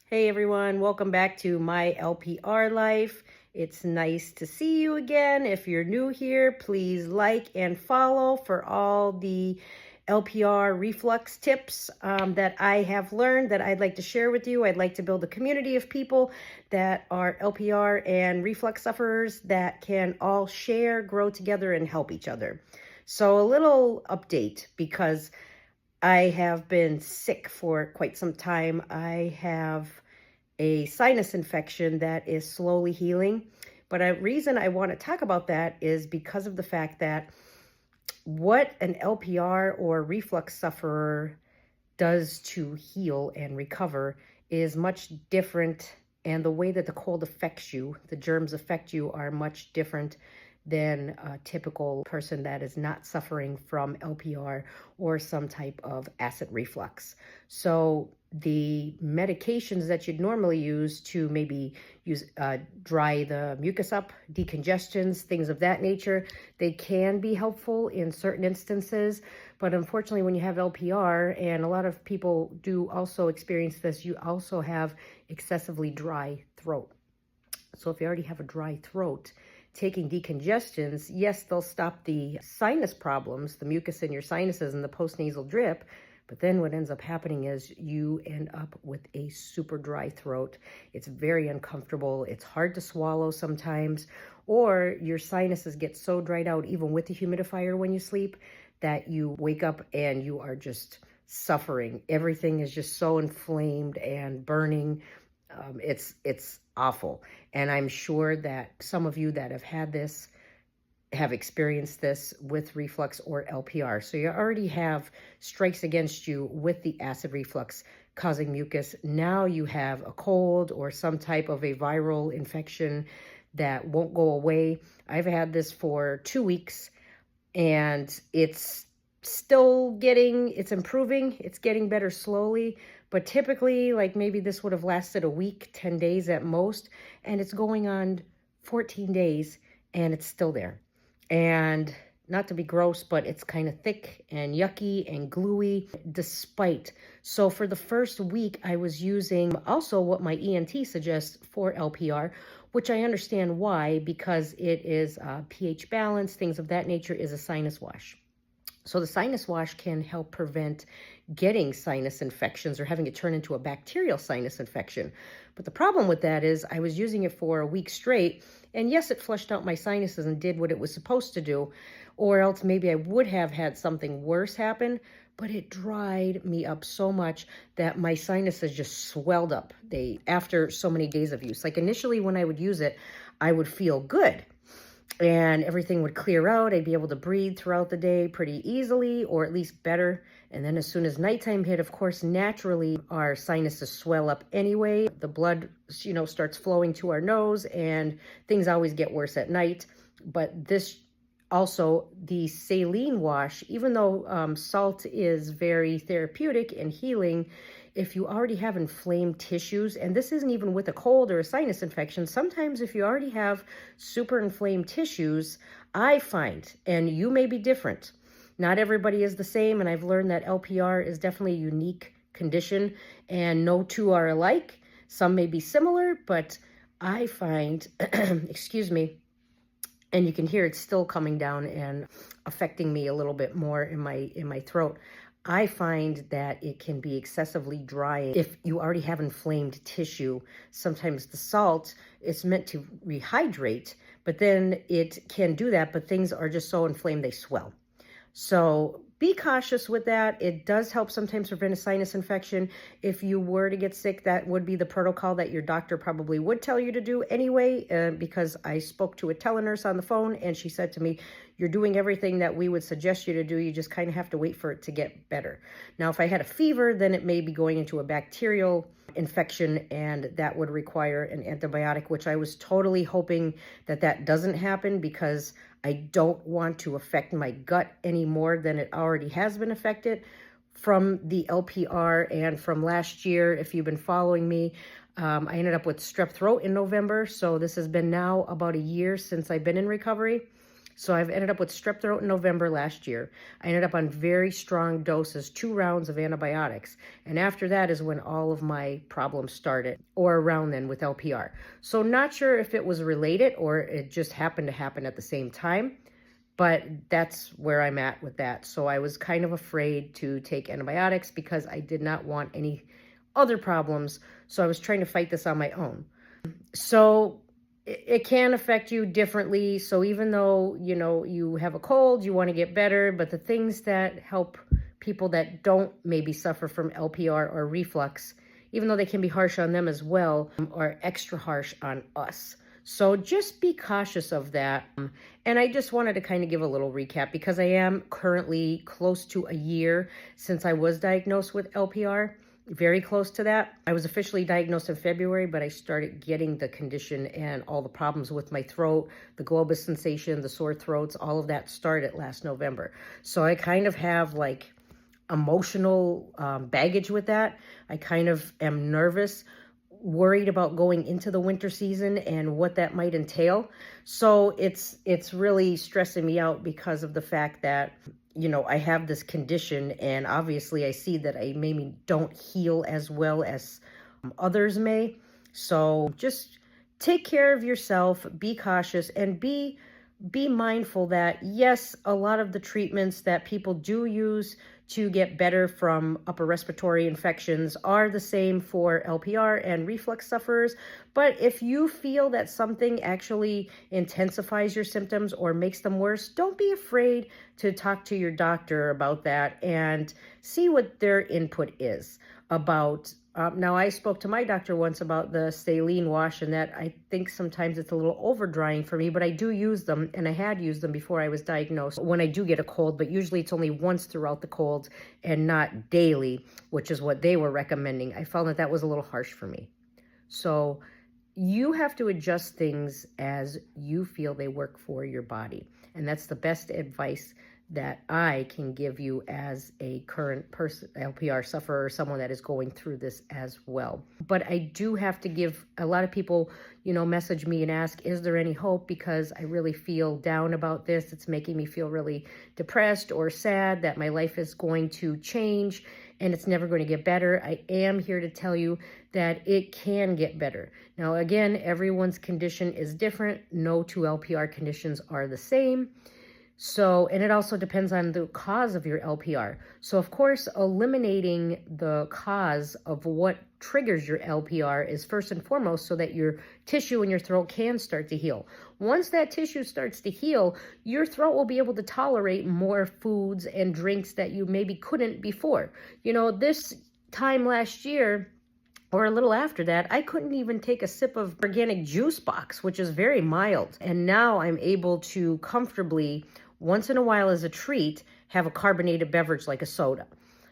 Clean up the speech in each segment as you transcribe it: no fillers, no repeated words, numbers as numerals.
Hey everyone, welcome back to my LPR life. It's nice to see you again. If you're new here, please like and follow for all the LPR reflux tips that I have learned that I'd like to share with you. I'd like to build a community of people that are LPR and reflux sufferers that can all share, grow together, and help each other. So a little update because I have been sick for quite some time. I have a sinus infection that is slowly healing. But a reason I want to talk about that is because of the fact that what an LPR or reflux sufferer does to heal and recover is much different. And the way that the cold affects you, the germs affect you, are much different than a typical person that is not suffering from LPR or some type of acid reflux. So the medications that you'd normally use to maybe dry the mucus up, decongestions, things of that nature, they can be helpful in certain instances. But unfortunately, when you have LPR, and a lot of people do also experience this, you also have excessively dry throat. So if you already have a dry throat, taking decongestants, yes, they'll stop the sinus problems, the mucus in your sinuses and the postnasal drip, but then what ends up happening is you end up with a super dry throat. It's very uncomfortable. It's hard to swallow sometimes, or your sinuses get so dried out, even with the humidifier when you sleep, that you wake up and you are just suffering. Everything is just so inflamed and burning. It's awful. And I'm sure that some of you that have had this have experienced this with reflux or LPR. So you already have strikes against you with the acid reflux causing mucus. Now you have a cold or some type of a viral infection that won't go away. I've had this for 2 weeks and it's improving. It's getting better slowly. But typically, like maybe this would have lasted a week, 10 days at most, and it's going on 14 days and it's still there. And not to be gross, but it's kind of thick and yucky and gluey despite. So for the first week, I was using also what my ENT suggests for LPR, which I understand why, because it is pH balance, things of that nature, is a sinus wash. So the sinus wash can help prevent getting sinus infections or having it turn into a bacterial sinus infection. But the problem with that is I was using it for a week straight, and yes, it flushed out my sinuses and did what it was supposed to do, or else maybe I would have had something worse happen, but it dried me up so much that my sinuses just swelled up after so many days of use. Like initially when I would use it, I would feel good and everything would clear out. I'd be able to breathe throughout the day pretty easily, or at least better. And then as soon as nighttime hit, of course, naturally, our sinuses swell up anyway. The blood, starts flowing to our nose, and things always get worse at night. But this also, the saline wash, even though salt is very therapeutic and healing, if you already have inflamed tissues, and this isn't even with a cold or a sinus infection, sometimes if you already have super inflamed tissues, I find, and you may be different, not everybody is the same, and I've learned that LPR is definitely a unique condition, and no two are alike. Some may be similar, but I find, excuse me, and you can hear it's still coming down and affecting me a little bit more in my throat. I find that it can be excessively dry. If you already have inflamed tissue, sometimes the salt is meant to rehydrate, but then it can do that, but things are just so inflamed they swell. So be cautious with that. It does help sometimes prevent a sinus infection. If you were to get sick, that would be the protocol that your doctor probably would tell you to do anyway, because I spoke to a telenurse on the phone and she said to me, you're doing everything that we would suggest you to do. You just kind of have to wait for it to get better. Now, if I had a fever, then it may be going into a bacterial infection and that would require an antibiotic, which I was totally hoping that doesn't happen because I don't want to affect my gut any more than it already has been affected from the LPR. And from last year, if you've been following me, I ended up with strep throat in November. So this has been now about a year since I've been in recovery. So I've ended up with strep throat in November last year. I ended up on very strong doses, 2 rounds of antibiotics. And after that is when all of my problems started, or around then with LPR. So not sure if it was related or it just happened to happen at the same time. But that's where I'm at with that. So I was kind of afraid to take antibiotics because I did not want any other problems. So I was trying to fight this on my own. So it can affect you differently. So even though, you have a cold, you want to get better, but the things that help people that don't maybe suffer from LPR or reflux, even though they can be harsh on them as well, are extra harsh on us. So just be cautious of that. And I just wanted to kind of give a little recap because I am currently close to a year since I was diagnosed with LPR, very close to that. I was officially diagnosed in February, but I started getting the condition and all the problems with my throat, the globus sensation, the sore throats, all of that started last November. So I kind of have like emotional baggage with that. I kind of am nervous, worried about going into the winter season and what that might entail. So it's really stressing me out because of the fact that, I have this condition, and obviously I see that I maybe don't heal as well as others may. So just take care of yourself, be cautious, and be mindful that, yes, a lot of the treatments that people do use to get better from upper respiratory infections are the same for LPR and reflux sufferers. But if you feel that something actually intensifies your symptoms or makes them worse, don't be afraid to talk to your doctor about that and see what their input is about. Now, I spoke to my doctor once about the saline wash, and that I think sometimes it's a little over drying for me, but I do use them, and I had used them before I was diagnosed when I do get a cold, but usually it's only once throughout the cold and not daily, which is what they were recommending. I found that was a little harsh for me. So you have to adjust things as you feel they work for your body, and that's the best advice that I can give you as a current person, LPR sufferer, or someone that is going through this as well. But I do have to give, a lot of people, message me and ask, is there any hope? Because I really feel down about this. It's making me feel really depressed or sad that my life is going to change and it's never going to get better. I am here to tell you that it can get better. Now, again, everyone's condition is different. No two LPR conditions are the same. So, and it also depends on the cause of your LPR. So, of course, eliminating the cause of what triggers your LPR is first and foremost so that your tissue in your throat can start to heal. Once that tissue starts to heal, your throat will be able to tolerate more foods and drinks that you maybe couldn't before. This time last year, or a little after that, I couldn't even take a sip of organic juice box, which is very mild. And now I'm able to comfortably, once in a while as a treat, have a carbonated beverage like a soda.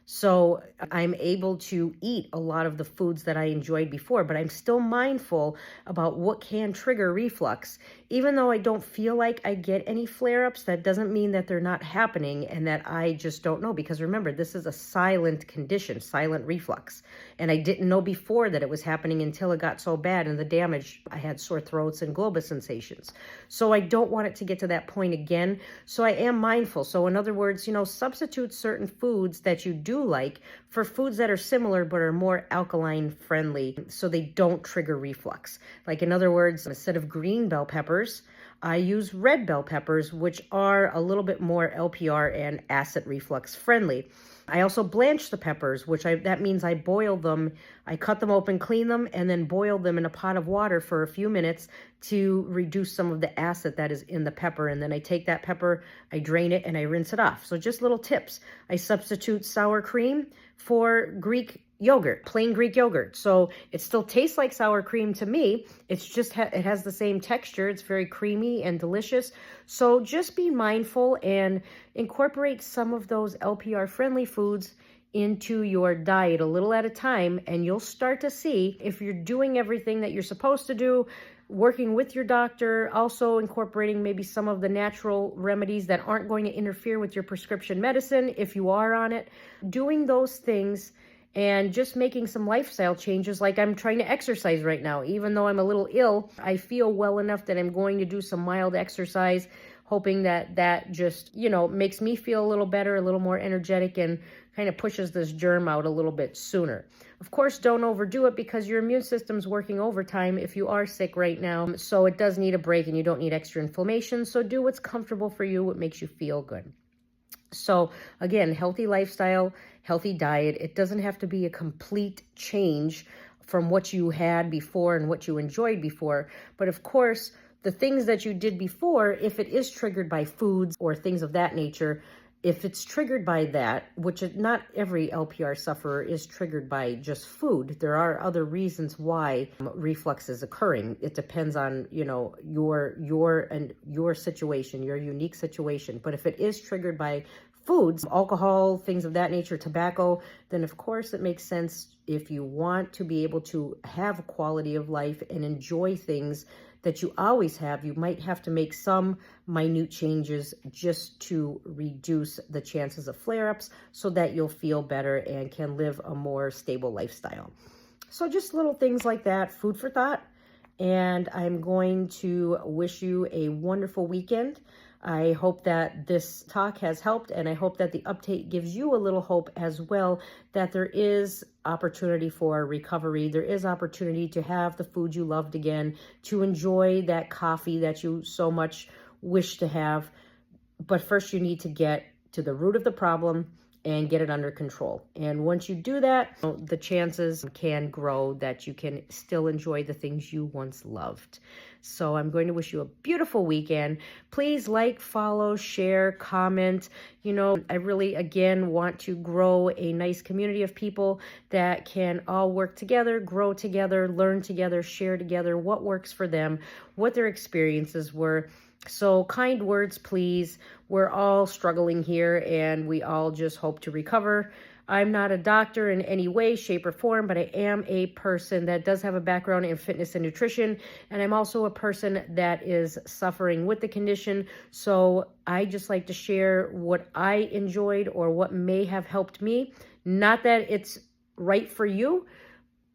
So I'm able to eat a lot of the foods that I enjoyed before, but I'm still mindful about what can trigger reflux. Even though I don't feel like I get any flare-ups, that doesn't mean that they're not happening and that I just don't know. Because remember, this is a silent condition, silent reflux. And I didn't know before that it was happening until it got so bad and the damage. I had sore throats and globus sensations. So I don't want it to get to that point again. So I am mindful. So in other words, substitute certain foods that you do like for foods that are similar but are more alkaline friendly so they don't trigger reflux. Like, in other words, instead of green bell peppers, I use red bell peppers, which are a little bit more LPR and acid reflux friendly. I also blanch the peppers, that means I boil them. I cut them open, clean them, and then boil them in a pot of water for a few minutes to reduce some of the acid that is in the pepper. And then I take that pepper, I drain it, and I rinse it off. So just little tips. I substitute sour cream for Greek yogurt, plain Greek yogurt. So it still tastes like sour cream to me. It's just, it has the same texture. It's very creamy and delicious. So just be mindful and incorporate some of those LPR friendly foods into your diet a little at a time, and you'll start to see if you're doing everything that you're supposed to do, working with your doctor, also incorporating maybe some of the natural remedies that aren't going to interfere with your prescription medicine if you are on it, doing those things and just making some lifestyle changes. Like, I'm trying to exercise right now. Even though I'm a little ill, I feel well enough that I'm going to do some mild exercise, hoping that that just, makes me feel a little better, a little more energetic, and kind of pushes this germ out a little bit sooner. Of course, don't overdo it because your immune system's working overtime if you are sick right now. So it does need a break and you don't need extra inflammation. So do what's comfortable for you, what makes you feel good. So again, healthy lifestyle, healthy diet. It doesn't have to be a complete change from what you had before and what you enjoyed before. But of course, the things that you did before, if it is triggered by foods or things of that nature, if it's triggered by that, which not every LPR sufferer is triggered by just food. There are other reasons why reflux is occurring. It depends on, your situation, your unique situation. But if it is triggered by foods, alcohol, things of that nature, tobacco, then of course it makes sense if you want to be able to have a quality of life and enjoy things that you always have, you might have to make some minute changes just to reduce the chances of flare-ups so that you'll feel better and can live a more stable lifestyle. So just little things like that, food for thought. And I'm going to wish you a wonderful weekend. I hope that this talk has helped, and I hope that the update gives you a little hope as well, that there is opportunity for recovery. There is opportunity to have the food you loved again, to enjoy that coffee that you so much wish to have. But first you need to get to the root of the problem and get it under control. And once you do that, the chances can grow that you can still enjoy the things you once loved. So I'm going to wish you a beautiful weekend. Please like, follow, share, comment. I really, again, want to grow a nice community of people that can all work together, grow together, learn together, share together what works for them, what their experiences were. So kind words, please. We're all struggling here and we all just hope to recover. I'm not a doctor in any way, shape, or form, but I am a person that does have a background in fitness and nutrition. And I'm also a person that is suffering with the condition. So I just like to share what I enjoyed or what may have helped me. Not that it's right for you,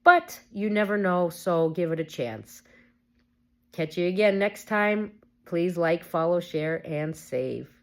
but you never know. So give it a chance. Catch you again next time. Please like, follow, share, and save.